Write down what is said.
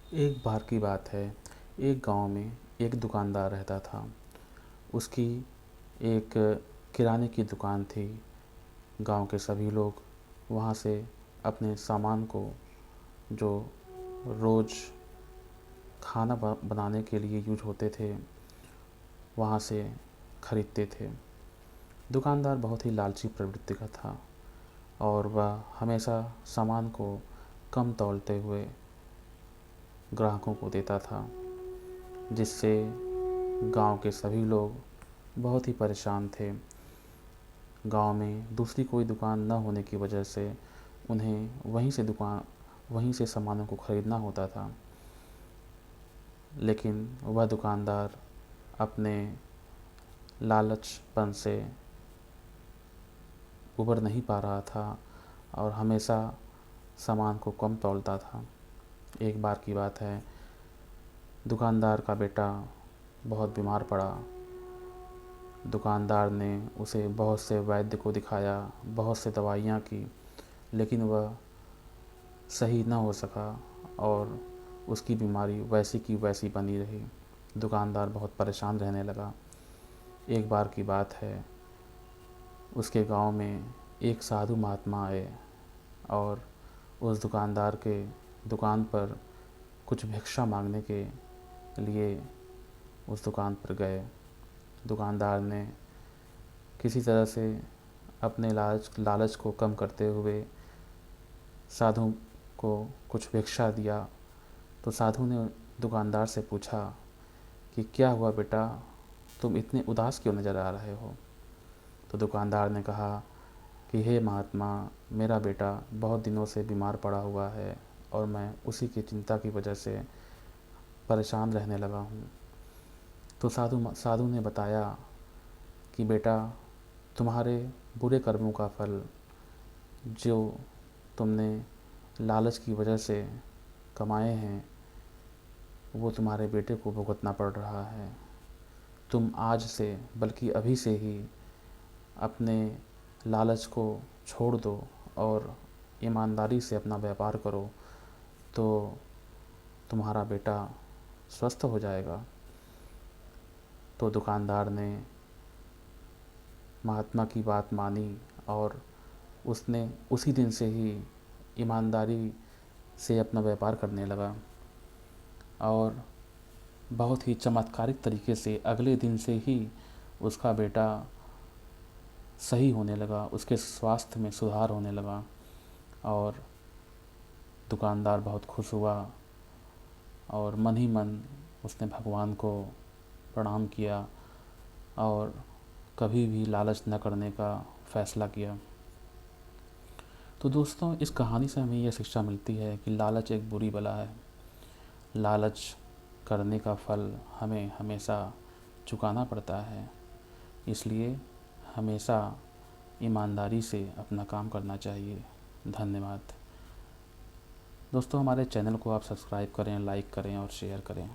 एक बार की बात है, एक गांव में एक दुकानदार रहता था। उसकी एक किराने की दुकान थी। गांव के सभी लोग वहां से अपने सामान को, जो रोज़ खाना बनाने के लिए यूज होते थे, वहां से खरीदते थे। दुकानदार बहुत ही लालची प्रवृत्ति का था और वह हमेशा सामान को कम तौलते हुए ग्राहकों को देता था, जिससे गांव के सभी लोग बहुत ही परेशान थे। गांव में दूसरी कोई दुकान न होने की वजह से उन्हें वहीं से सामानों को खरीदना होता था। लेकिन वह दुकानदार अपने लालचपन से उबर नहीं पा रहा था और हमेशा सामान को कम तौलता था। एक बार की बात है, दुकानदार का बेटा बहुत बीमार पड़ा। दुकानदार ने उसे बहुत से वैद्य को दिखाया, बहुत से दवाइयाँ की, लेकिन वह सही न हो सका और उसकी बीमारी वैसी की वैसी बनी रही। दुकानदार बहुत परेशान रहने लगा। एक बार की बात है, उसके गांव में एक साधु महात्मा आए और उस दुकानदार के दुकान पर कुछ भिक्षा मांगने के लिए उस दुकान पर गए। दुकानदार ने किसी तरह से अपने लालच को कम करते हुए साधु को कुछ भिक्षा दिया। तो साधु ने दुकानदार से पूछा कि क्या हुआ बेटा, तुम इतने उदास क्यों नज़र आ रहे हो? तो दुकानदार ने कहा कि हे महात्मा, मेरा बेटा बहुत दिनों से बीमार पड़ा हुआ है और मैं उसी की चिंता की वजह से परेशान रहने लगा हूँ। तो साधु ने बताया कि बेटा, तुम्हारे बुरे कर्मों का फल, जो तुमने लालच की वजह से कमाए हैं, वो तुम्हारे बेटे को भुगतना पड़ रहा है। तुम आज से, बल्कि अभी से ही अपने लालच को छोड़ दो और ईमानदारी से अपना व्यापार करो, तो तुम्हारा बेटा स्वस्थ हो जाएगा। तो दुकानदार ने महात्मा की बात मानी और उसने उसी दिन से ही ईमानदारी से अपना व्यापार करने लगा और बहुत ही चमत्कारिक तरीके से अगले दिन से ही उसका बेटा सही होने लगा, उसके स्वास्थ्य में सुधार होने लगा और दुकानदार बहुत खुश हुआ और मन ही मन उसने भगवान को प्रणाम किया और कभी भी लालच न करने का फैसला किया। तो दोस्तों, इस कहानी से हमें यह शिक्षा मिलती है कि लालच एक बुरी बला है। लालच करने का फल हमें हमेशा चुकाना पड़ता है, इसलिए हमेशा ईमानदारी से अपना काम करना चाहिए। धन्यवाद दोस्तों। हमारे चैनल को आप सब्सक्राइब करें, लाइक करें और शेयर करें।